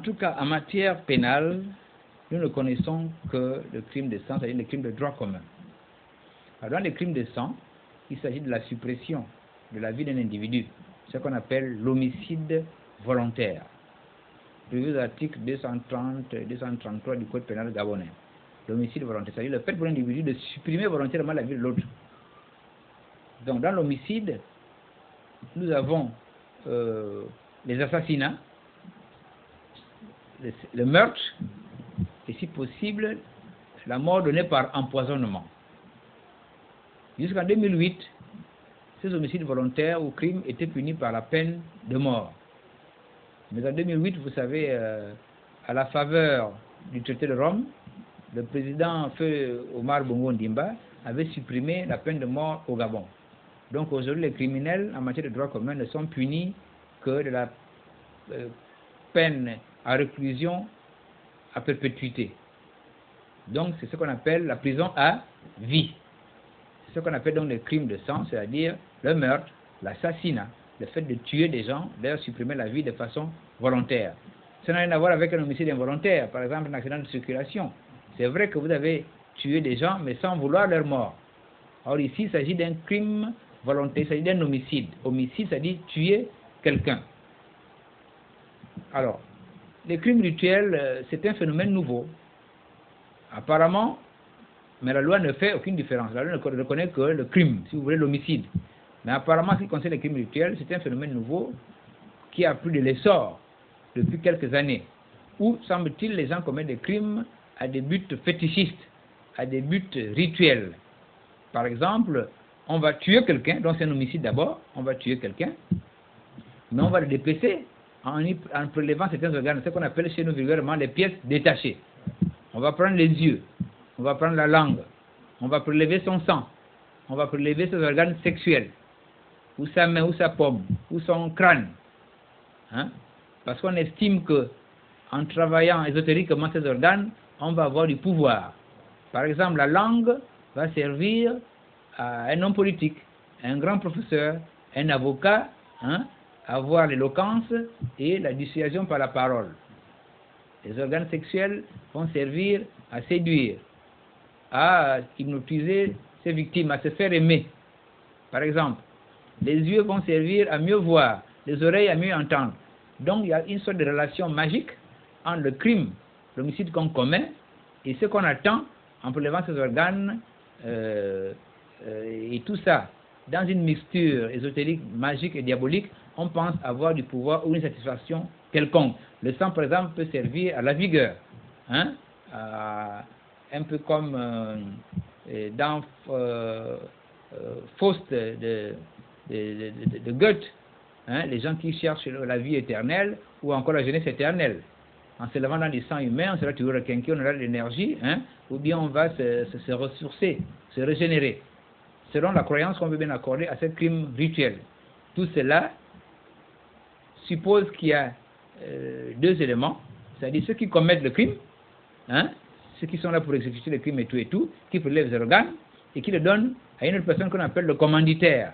tout cas, en matière pénale, nous ne connaissons que le crime de sang, c'est-à-dire le crime de droit commun. Alors, dans les crimes de sang, il s'agit de la suppression de la vie d'un individu, ce qu'on appelle l'homicide volontaire, prévu aux articles 230 et 233 du Code pénal gabonais. L'homicide volontaire, c'est-à-dire le fait pour l'individu de supprimer volontairement la vie de l'autre. Donc, dans l'homicide, nous avons les assassinats, le meurtre, et si possible, la mort donnée par empoisonnement. Jusqu'en 2008, ces homicides volontaires ou crimes étaient punis par la peine de mort. Mais en 2008, vous savez, à la faveur du traité de Rome, le président Feu Omar Bongo Ondimba avait supprimé la peine de mort au Gabon. Donc aujourd'hui, les criminels en matière de droit commun ne sont punis que de la peine à réclusion à perpétuité. Donc c'est ce qu'on appelle la prison à vie. C'est ce qu'on appelle donc les crimes de sang, c'est-à-dire le meurtre, l'assassinat, le fait de tuer des gens, de leur supprimer la vie de façon volontaire. Ça n'a rien à voir avec un homicide involontaire, par exemple un accident de circulation. C'est vrai que vous avez tué des gens, mais sans vouloir leur mort. Or ici, il s'agit d'un crime volontaire, il s'agit d'un homicide. Homicide, c'est-à-dire tuer quelqu'un. Alors, les crimes rituels, c'est un phénomène nouveau. Apparemment, mais la loi ne fait aucune différence. La loi ne reconnaît que le crime, si vous voulez, l'homicide. Mais apparemment, ce qui concerne les crimes rituels, c'est un phénomène nouveau qui a pris de l'essor depuis quelques années. Où, semble-t-il, les gens commettent des crimes à des buts fétichistes, à des buts rituels. Par exemple, on va tuer quelqu'un, donc c'est un homicide d'abord, on va tuer quelqu'un, mais on va le dépecer en prélevant certains organes, ce qu'on appelle chez nous vulgairement les pièces détachées. On va prendre les yeux, on va prendre la langue, on va prélever son sang, on va prélever ses organes sexuels, ou sa main, ou sa paume, ou son crâne. Hein? Parce qu'on estime que en travaillant ésotériquement ces organes, on va avoir du pouvoir. Par exemple, la langue va servir à un homme politique, un grand professeur, un avocat, avoir l'éloquence et la dissuasion par la parole. Les organes sexuels vont servir à séduire, à hypnotiser ses victimes, à se faire aimer. Par exemple, les yeux vont servir à mieux voir, les oreilles à mieux entendre. Donc il y a une sorte de relation magique entre le crime, l'homicide qu'on commet, et ce qu'on attend en prélevant ces organes, et tout ça, dans une mixture ésotérique, magique et diabolique, on pense avoir du pouvoir ou une satisfaction quelconque. Le sang, par exemple, peut servir à la vigueur, un peu comme dans Faust de Goethe, les gens qui cherchent la vie éternelle ou encore la jeunesse éternelle. En se levant dans du sang humain, on sera toujours requinqué, on aura de l'énergie, ou bien on va se ressourcer, se régénérer, selon la croyance qu'on veut bien accorder à ce crime rituel. Tout cela suppose qu'il y a deux éléments, c'est-à-dire ceux qui commettent le crime, ceux qui sont là pour exécuter le crime et tout, qui prélèvent les organes et qui le donnent à une autre personne qu'on appelle le commanditaire,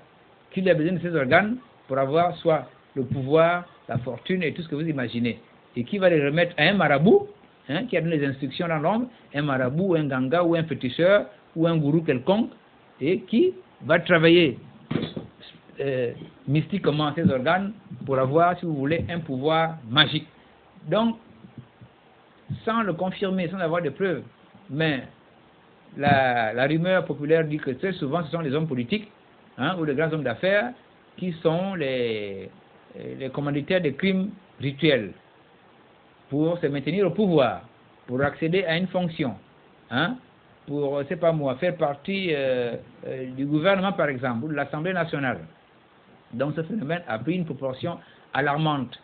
qui a besoin de ces organes pour avoir soit le pouvoir, la fortune et tout ce que vous imaginez, et qui va les remettre à un marabout, qui a donné les instructions dans l'ombre, un marabout, un ganga ou un féticheur ou un gourou quelconque, et qui va travailler mystiquement ces organes pour avoir, si vous voulez, un pouvoir magique. Donc, sans le confirmer, sans avoir de preuves, mais la rumeur populaire dit que très souvent ce sont les hommes politiques ou les grands hommes d'affaires qui sont les commanditaires des crimes rituels pour se maintenir au pouvoir, pour accéder à une fonction, pour, c'est pas moi, faire partie du gouvernement par exemple, ou de l'Assemblée nationale. Donc ce phénomène a pris une proportion alarmante.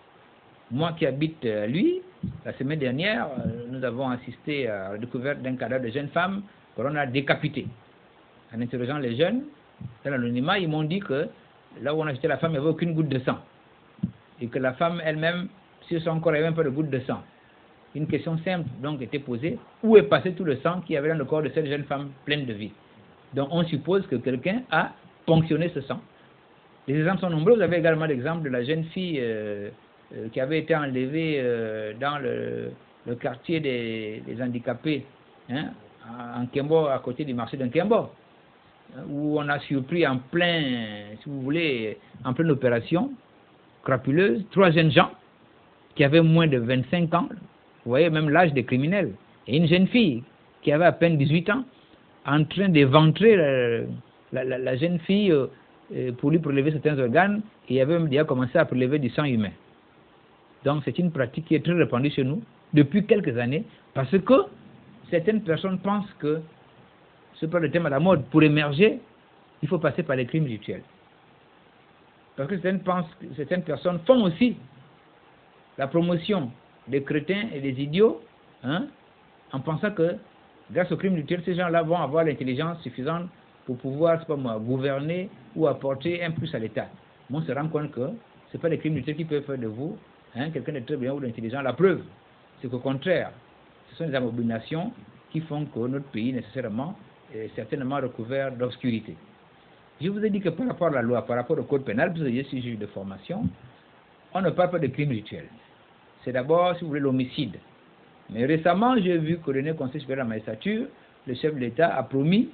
Moi qui habite lui, la semaine dernière, nous avons assisté à la découverte d'un cadavre de jeune femme que l'on a décapité. En interrogeant les jeunes, dans l'anonymat, ils m'ont dit que là où on a jeté la femme, il n'y avait aucune goutte de sang. Et que la femme elle-même, sur son corps, il n'y avait même pas de goutte de sang. Une question simple donc était posée, où est passé tout le sang qu'il y avait dans le corps de cette jeune femme pleine de vie? Donc on suppose que quelqu'un a ponctionné ce sang. Les exemples sont nombreux. Vous avez également l'exemple de la jeune fille qui avait été enlevé dans le quartier des handicapés, hein, en Kembo, à côté du marché d'un Kembo, où on a surpris en plein, si vous voulez, en pleine opération crapuleuse, 3 jeunes gens qui avaient moins de 25 ans, vous voyez même l'âge des criminels, et une jeune fille qui avait à peine 18 ans, en train d'éventrer la jeune fille pour lui prélever certains organes, et il avait même déjà commencé à prélever du sang humain. Donc c'est une pratique qui est très répandue chez nous depuis quelques années, parce que certaines personnes pensent que c'est pas le thème à la mode. Pour émerger, il faut passer par les crimes rituels. Parce que certaines personnes font aussi la promotion des crétins et des idiots, hein, en pensant que grâce aux crimes rituels, ces gens-là vont avoir l'intelligence suffisante pour pouvoir, c'est pas moi, gouverner ou apporter un plus à l'État. Mais on se rend compte que ce n'est pas les crimes rituels qui peuvent faire de vous quelqu'un de très bien ou d'intelligent. La preuve, c'est qu'au contraire, ce sont des abominations qui font que notre pays, nécessairement, est certainement recouvert d'obscurité. Je vous ai dit que par rapport à la loi, par rapport au code pénal, puisque je suis juge de formation, on ne parle pas de crimes rituels. C'est d'abord, si vous voulez, l'homicide. Mais récemment, j'ai vu que le Conseil supérieur de la magistrature, le chef de l'État a promis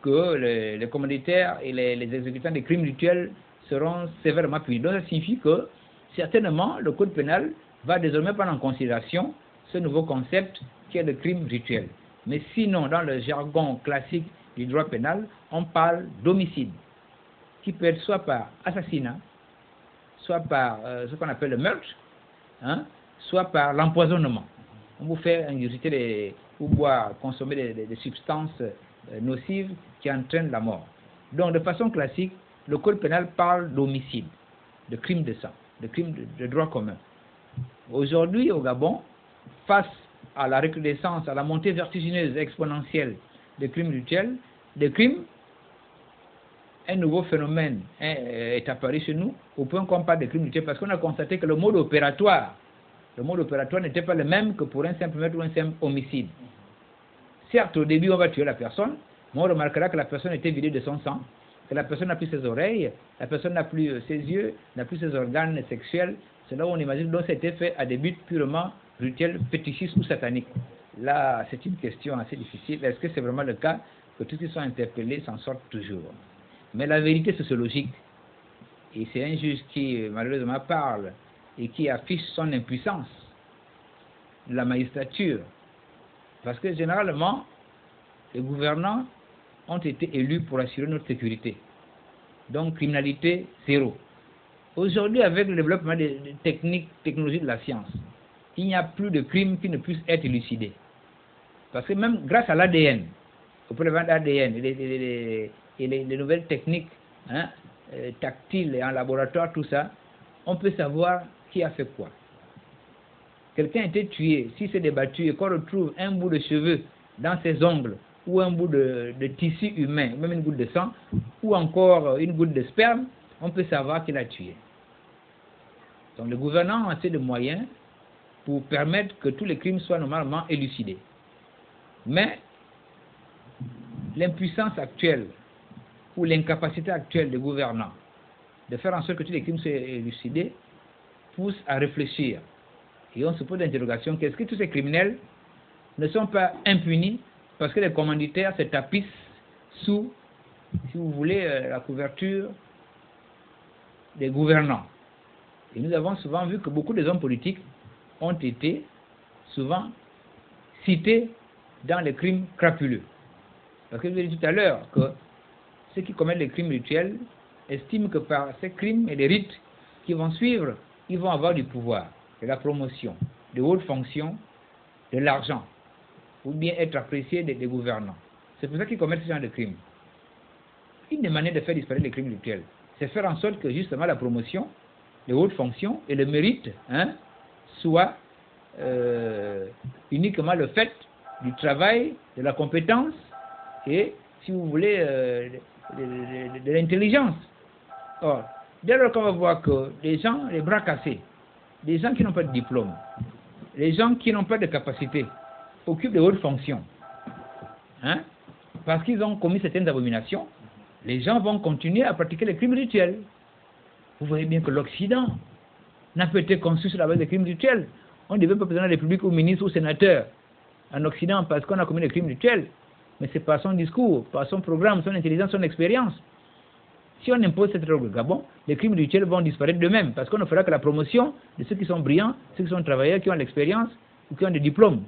que les commanditaires et les exécutants des crimes rituels seront sévèrement punis. Donc ça signifie que, certainement, le code pénal va désormais prendre en considération ce nouveau concept qui est le crime rituel. Mais sinon, dans le jargon classique du droit pénal, on parle d'homicide, qui peut être soit par assassinat, soit par ce qu'on appelle le meurtre, soit par l'empoisonnement. On vous fait ingurgiter ou boire, consommer des substances nocives qui entraînent la mort. Donc, de façon classique, le code pénal parle d'homicide, de crime de sang, de crime de droit commun. Aujourd'hui, au Gabon, face à la recrudescence, à la montée vertigineuse, exponentielle des crimes rituels, un nouveau phénomène est apparu chez nous, au point qu'on parle de crimes rituels, parce qu'on a constaté que le mode opératoire n'était pas le même que pour un simple meurtre ou un simple homicide. Certes, au début, on va tuer la personne, mais on remarquera que la personne était vidée de son sang, que la personne n'a plus ses oreilles, la personne n'a plus ses yeux, n'a plus ses organes sexuels. C'est là où on imagine que c'était fait à des buts purement rituels, fétichistes ou sataniques. Là, c'est une question assez difficile. Est-ce que c'est vraiment le cas que tous ceux qui sont interpellés s'en sortent toujours? Mais la vérité sociologique, et c'est un juge qui malheureusement parle et qui affiche son impuissance, la magistrature, parce que généralement, les gouvernants ont été élus pour assurer notre sécurité. Donc, criminalité zéro. Aujourd'hui, avec le développement des technologies de la science, il n'y a plus de crimes qui ne puissent être élucidés. Parce que même grâce à l'ADN, au prélèvement d'ADN et les nouvelles techniques tactiles et en laboratoire, tout ça, on peut savoir qui a fait quoi. Quelqu'un a été tué, si c'est débattu et qu'on retrouve un bout de cheveux dans ses ongles, ou un bout de tissu humain, même une goutte de sang, ou encore une goutte de sperme, on peut savoir qui l'a tué. Donc le gouvernement a assez de moyens pour permettre que tous les crimes soient normalement élucidés. Mais l'impuissance actuelle ou l'incapacité actuelle des gouvernants de faire en sorte que tous les crimes soient élucidés pousse à réfléchir. Et on se pose l'interrogation, qu'est-ce que tous ces criminels ne sont pas impunis parce que les commanditaires se tapissent sous, si vous voulez, la couverture des gouvernants. Et nous avons souvent vu que beaucoup des hommes politiques ont été souvent cités dans les crimes crapuleux. Parce que je vous ai dit tout à l'heure que ceux qui commettent les crimes rituels estiment que par ces crimes et les rites qui vont suivre, ils vont avoir du pouvoir, de la promotion, de hautes fonctions, de l'argent, ou bien être appréciés des gouvernants. C'est pour ça qu'ils commettent ce genre de crimes. Une des manières de faire disparaître les crimes rituels, c'est faire en sorte que justement la promotion, les hautes fonctions et le mérite soient uniquement le fait du travail, de la compétence et, si vous voulez, de l'intelligence. Or, dès lors qu'on va voir que les gens, les bras cassés, les gens qui n'ont pas de diplôme, les gens qui n'ont pas de capacité, occupent de hautes fonctions, parce qu'ils ont commis certaines abominations, les gens vont continuer à pratiquer les crimes rituels. Vous voyez bien que l'Occident n'a pas été conçu sur la base des crimes rituels. On ne devait pas président de la République ou ministre ou sénateur en Occident parce qu'on a commis des crimes rituels. Mais c'est par son discours, par son programme, son intelligence, son expérience. Si on impose cette règle au Gabon, les crimes rituels vont disparaître d'eux-mêmes parce qu'on ne fera que la promotion de ceux qui sont brillants, ceux qui sont travailleurs, qui ont l'expérience ou qui ont des diplômes.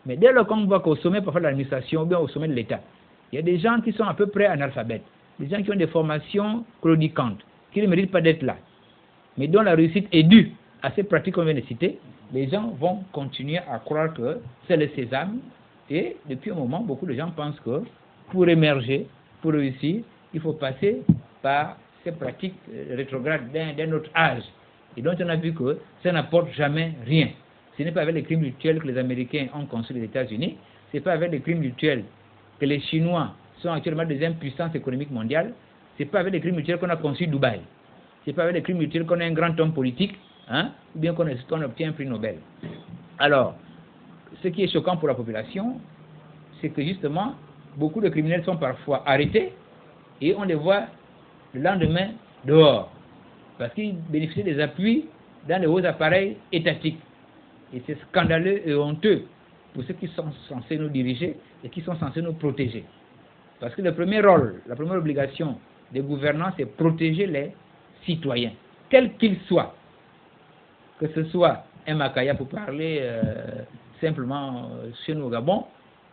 Mais dès lors qu'on voit qu'au sommet parfois de l'administration ou bien au sommet de l'État, il y a des gens qui sont à peu près analphabètes, des gens qui ont des formations claudicantes, qui ne méritent pas d'être là, mais dont la réussite est due à ces pratiques qu'on vient de citer, les gens vont continuer à croire que c'est le sésame. Et depuis un moment, beaucoup de gens pensent que pour émerger, pour réussir, il faut passer par ces pratiques rétrogrades d'un autre âge. Et donc on a vu que ça n'apporte jamais rien. Ce n'est pas avec les crimes rituels que les Américains ont construit les États-Unis, ce n'est pas avec les crimes rituels que les Chinois sont actuellement des impuissances économiques mondiales, ce n'est pas avec les crimes rituels qu'on a construit Dubaï, ce n'est pas avec les crimes rituels qu'on a un grand homme politique, ou bien qu'on obtient un prix Nobel. Alors, ce qui est choquant pour la population, c'est que justement, beaucoup de criminels sont parfois arrêtés et on les voit le lendemain dehors, parce qu'ils bénéficient des appuis dans les hauts appareils étatiques. Et c'est scandaleux et honteux pour ceux qui sont censés nous diriger et qui sont censés nous protéger. Parce que le premier rôle, la première obligation des gouvernants, c'est protéger les citoyens, quels qu'ils soient. Que ce soit un Makaya pour parler simplement chez nous au Gabon,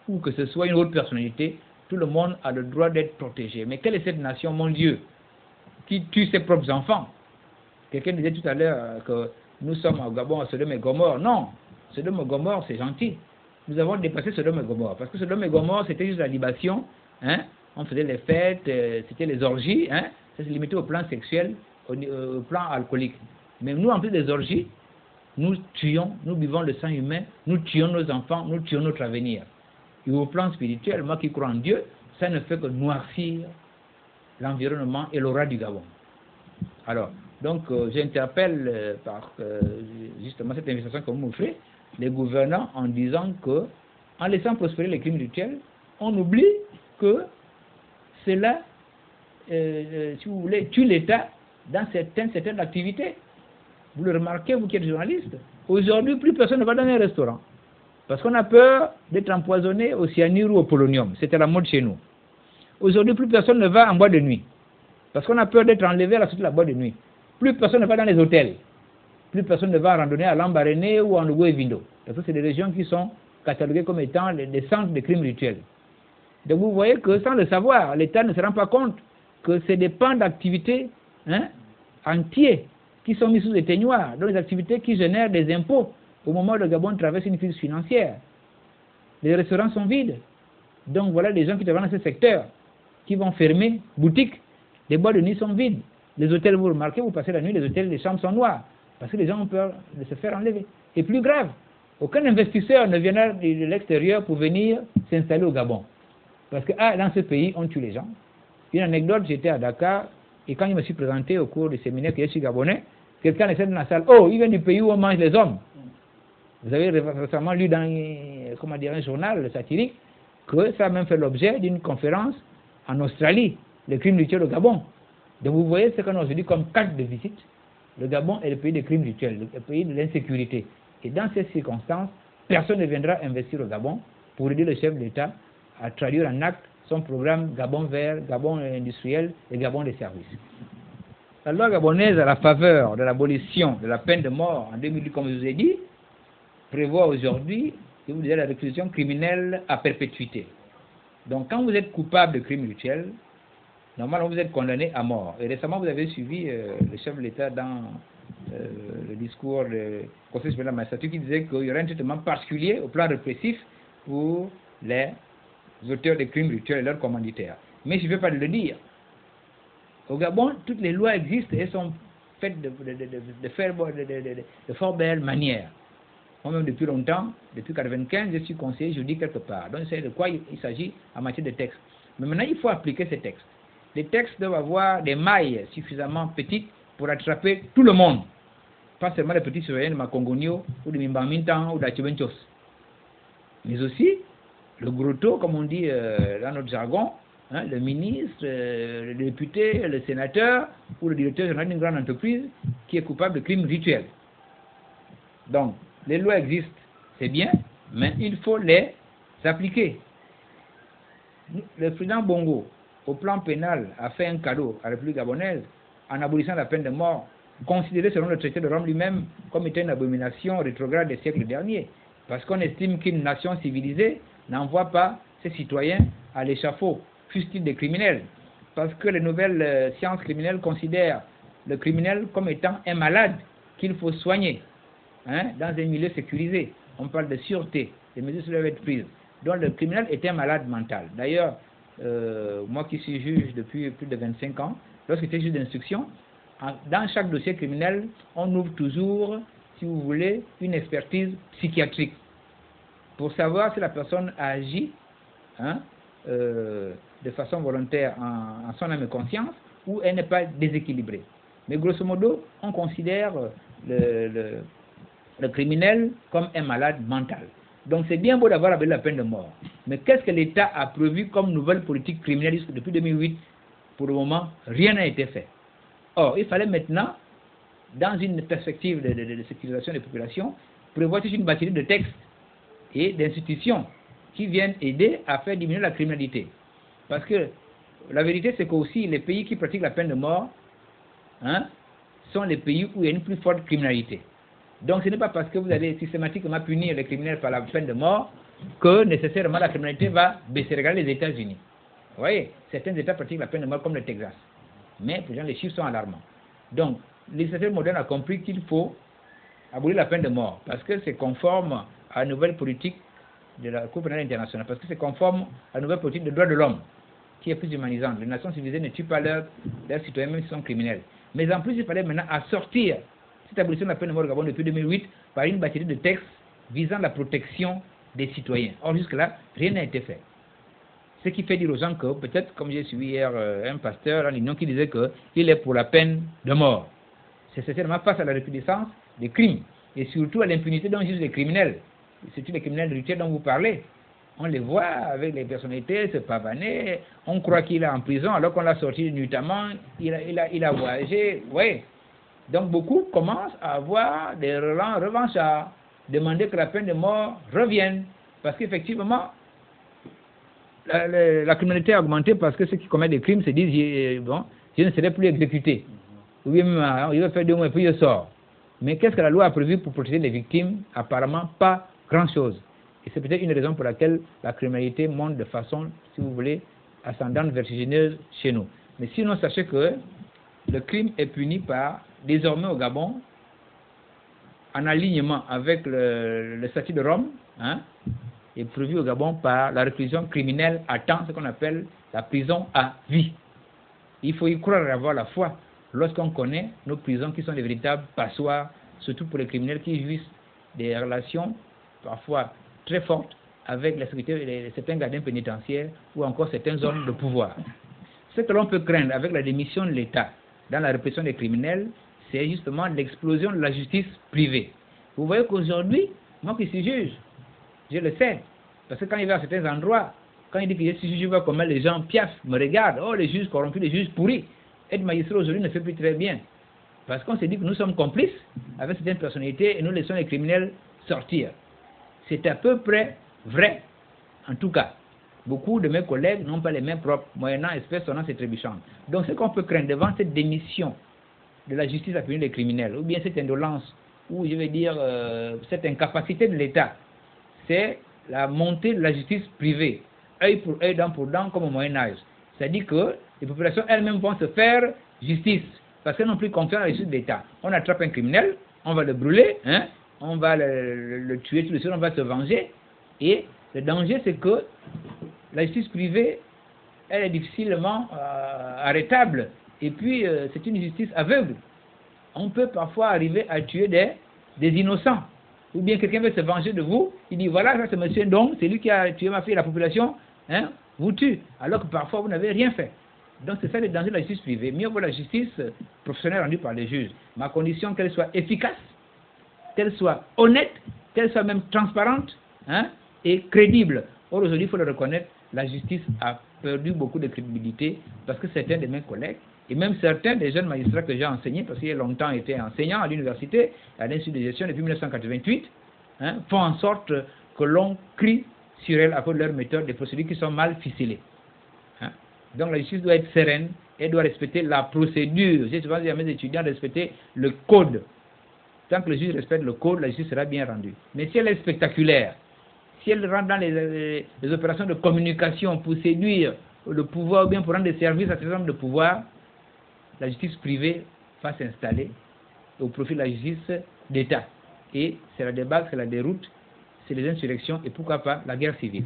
ou que ce soit une autre personnalité, tout le monde a le droit d'être protégé. Mais quelle est cette nation, mon Dieu, qui tue ses propres enfants? Quelqu'un disait tout à l'heure que nous sommes au Gabon à Sodome et Gomorrhe. Non, Sodome et Gomorrhe, c'est gentil. Nous avons dépassé Sodome et Gomorrhe. Parce que Sodome et Gomorrhe, c'était juste la libation. On faisait les fêtes, c'était les orgies. Ça se limitait au plan sexuel, au plan alcoolique. Mais nous, en plus des orgies, nous tuons, nous buvons le sang humain, nous tuons nos enfants, nous tuons notre avenir. Et au plan spirituel, moi qui crois en Dieu, ça ne fait que noircir l'environnement et l'aura du Gabon. Alors, donc, j'interpelle par justement cette invitation que vous m'offrez, les gouvernants en disant que, en laissant prospérer les crimes rituels, on oublie que cela, si vous voulez, tue l'État dans certaines activités. Vous le remarquez, vous qui êtes journaliste, aujourd'hui, plus personne ne va dans un restaurant. Parce qu'on a peur d'être empoisonné au cyanure ou au polonium. C'était la mode chez nous. Aujourd'hui, plus personne ne va en boîte de nuit. Parce qu'on a peur d'être enlevé à la suite de la boîte de nuit. Plus personne ne va dans les hôtels. Plus personne ne va en randonnée à Lambaréné ou en Lugo et Vindo. Parce que c'est des régions qui sont cataloguées comme étant des centres de crimes rituels. Donc vous voyez que sans le savoir, l'État ne se rend pas compte que c'est des pans d'activités entiers qui sont mis sous éteignoir, dans les activités qui génèrent des impôts au moment où le Gabon traverse une crise financière. Les restaurants sont vides. Donc voilà des gens qui travaillent dans ce secteur, qui vont fermer boutiques. Les boîtes de nuit sont vides. Les hôtels, vous remarquez, vous passez la nuit, les hôtels, les chambres sont noires. Parce que les gens ont peur de se faire enlever. Et plus grave, aucun investisseur ne viendra de l'extérieur pour venir s'installer au Gabon. Parce que dans ce pays, on tue les gens. Une anecdote, j'étais à Dakar, et quand je me suis présenté au cours du séminaire qui est chez Gabonais, quelqu'un essaie dans la salle, oh, il vient du pays où on mange les hommes. Vous avez récemment lu dans un journal satirique que ça a même fait l'objet d'une conférence en Australie, les crimes rituels au Gabon. Donc vous voyez ce qu'on a aujourd'hui comme carte de visite. Le Gabon est le pays des crimes rituels, le pays de l'insécurité. Et dans ces circonstances, personne ne viendra investir au Gabon pour aider le chef de l'État à traduire en acte son programme Gabon vert, Gabon industriel et Gabon des services. La loi gabonaise à la faveur de l'abolition de la peine de mort en 2008, comme je vous ai dit, prévoit aujourd'hui, si vous disiez, la réclusion criminelle à perpétuité. Donc quand vous êtes coupable de crimes rituels, normalement vous êtes condamné à mort. Et récemment vous avez suivi le chef de l'État dans le discours du Conseil supérieur de la magistrature qui disait qu'il y aurait un traitement particulier au plan répressif pour les auteurs de crimes rituels et leurs commanditaires. Mais je ne veux pas le dire. Au Gabon, toutes les lois existent et sont faites de fort belles manières. Moi-même, depuis longtemps, depuis 1995, je suis conseiller juridique quelque part. Donc, c'est de quoi il s'agit en matière de textes. Mais maintenant, il faut appliquer ces textes. Les textes doivent avoir des mailles suffisamment petites pour attraper tout le monde. Pas seulement les petits citoyens de Makongonio, ou de Mimbamintan, ou d'Achibenchos. Mais aussi, le grotto, comme on dit dans notre jargon, le ministre, le député, le sénateur, ou le directeur général d'une grande entreprise qui est coupable de crimes rituels. Donc, les lois existent, c'est bien, mais il faut les appliquer. Le président Bongo, au plan pénal, a fait un cadeau à la République gabonaise en abolissant la peine de mort, considérée selon le traité de Rome lui-même comme étant une abomination rétrograde des siècles derniers, parce qu'on estime qu'une nation civilisée n'envoie pas ses citoyens à l'échafaud, fussent-ils des criminels, parce que les nouvelles sciences criminelles considèrent le criminel comme étant un malade qu'il faut soigner, dans un milieu sécurisé. On parle de sûreté, des mesures doivent être prises. Donc le criminel est un malade mental. D'ailleurs, moi qui suis juge depuis plus de 25 ans, lorsque j'étais juge d'instruction, dans chaque dossier criminel, on ouvre toujours, si vous voulez, une expertise psychiatrique pour savoir si la personne a agi de façon volontaire en son âme et conscience ou elle n'est pas déséquilibrée. Mais grosso modo, on considère le criminel comme un malade mental. Donc c'est bien beau d'avoir aboli la peine de mort. Mais qu'est-ce que l'État a prévu comme nouvelle politique criminelle depuis 2008? Pour le moment, rien n'a été fait. Or, il fallait maintenant, dans une perspective de sécurisation des populations, prévoir toute une batterie de textes et d'institutions qui viennent aider à faire diminuer la criminalité. Parce que la vérité, c'est qu'aussi les pays qui pratiquent la peine de mort sont les pays où il y a une plus forte criminalité. Donc ce n'est pas parce que vous allez systématiquement punir les criminels par la peine de mort que nécessairement la criminalité va baisser. Regardez les États-Unis. Vous voyez, certains États pratiquent la peine de mort comme le Texas. Mais pour les chiffres sont alarmants. Donc, les législateur moderne a compris qu'il faut abolir la peine de mort parce que c'est conforme à la nouvelle politique de la Cour pénale internationale, parce que c'est conforme à la nouvelle politique de droits de l'homme qui est plus humanisante. Les nations civilisées ne tuent pas leurs citoyens même s'ils sont criminels. Mais en plus, il fallait maintenant assortir cette abolition de la peine de mort au Gabon depuis 2008 par une batterie de textes visant la protection des citoyens. Or, jusque-là, rien n'a été fait. Ce qui fait dire aux gens que, peut-être, comme j'ai suivi hier un pasteur en Union qui disait qu'il est pour la peine de mort. C'est certainement face à la recrudescence des crimes et surtout à l'impunité dont jugent les criminels. C'est tous les criminels rituels dont vous parlez. On les voit avec les personnalités se pavaner, on croit qu'il est en prison alors qu'on l'a sorti nuitamment, il a voyagé. Oui. Donc beaucoup commencent à avoir des relents revanchards, demander que la peine de mort revienne. Parce qu'effectivement, la criminalité a augmenté parce que ceux qui commettent des crimes se disent bon, je ne serai plus exécuté. Ou bien il va faire 2 mois et puis il sort. Mais qu'est-ce que la loi a prévu pour protéger les victimes? Apparemment pas grand-chose. Et c'est peut-être une raison pour laquelle la criminalité monte de façon, si vous voulez, ascendante, vertigineuse chez nous. Mais sinon, sachez que le crime est puni par, désormais au Gabon, en alignement avec le statut de Rome, est prévu au Gabon par la réclusion criminelle à temps, ce qu'on appelle la prison à vie. Il faut y croire et avoir la foi lorsqu'on connaît nos prisons qui sont des véritables passoires, surtout pour les criminels qui jouissent des relations parfois très fortes avec la sécurité, certains gardiens pénitentiaires ou encore certains hommes de pouvoir. Ce que l'on peut craindre avec la démission de l'État dans la répression des criminels, c'est justement l'explosion de la justice privée. Vous voyez qu'aujourd'hui, moi qui suis juge, je le sais, parce que quand il va à certains endroits, quand il dit que je suis juge, je vois comment les gens piaffent, me regardent, oh les juges corrompus, les juges pourris. Être magistrat aujourd'hui ne fait plus très bien, parce qu'on s'est dit que nous sommes complices avec certaines personnalités et nous laissons les criminels sortir. C'est à peu près vrai, en tout cas. Beaucoup de mes collègues n'ont pas les mains propres, moyennant espèce sonnant et trébuchante. Donc ce qu'on peut craindre devant cette démission de la justice à punir les criminels, ou bien cette indolence, ou je vais dire cette incapacité de l'État, c'est la montée de la justice privée, œil pour œil, dent pour dent, comme au Moyen-Âge. C'est-à-dire que les populations elles-mêmes vont se faire justice, parce qu'elles n'ont plus confiance à la justice de l'État. On attrape un criminel, on va le brûler, on va le tuer, tout de suite, on va se venger. Et le danger, c'est que la justice privée, elle est difficilement arrêtable. Et puis, c'est une justice aveugle. On peut parfois arriver à tuer des innocents. Ou bien quelqu'un veut se venger de vous, il dit, voilà, ça c'est monsieur donc, c'est lui qui a tué ma fille, la population, vous tue. Alors que parfois, vous n'avez rien fait. Donc, c'est ça le danger de la justice privée. Mieux vaut la justice professionnelle rendue par les juges. Mais à condition qu'elle soit efficace, qu'elle soit honnête, qu'elle soit même transparente, et crédible. Or, aujourd'hui, il faut le reconnaître, la justice a perdu beaucoup de crédibilité parce que certains de mes collègues, et même certains des jeunes magistrats que j'ai enseignés, parce qu'il y a longtemps été enseignant à l'université, à l'Institut de gestion depuis 1988, font en sorte que l'on crie sur elles à cause de leurs méthodes, des procédures qui sont mal ficelées. Donc la justice doit être sereine et doit respecter la procédure. Je pense à mes étudiants de respecter le code. Tant que le juge respecte le code, la justice sera bien rendue. Mais si elle est spectaculaire, si elle rentre dans les opérations de communication pour séduire le pouvoir ou bien pour rendre des services à ces hommes de pouvoir, la justice privée va s'installer au profit de la justice d'État. Et c'est la débâcle, c'est la déroute, c'est les insurrections et pourquoi pas la guerre civile.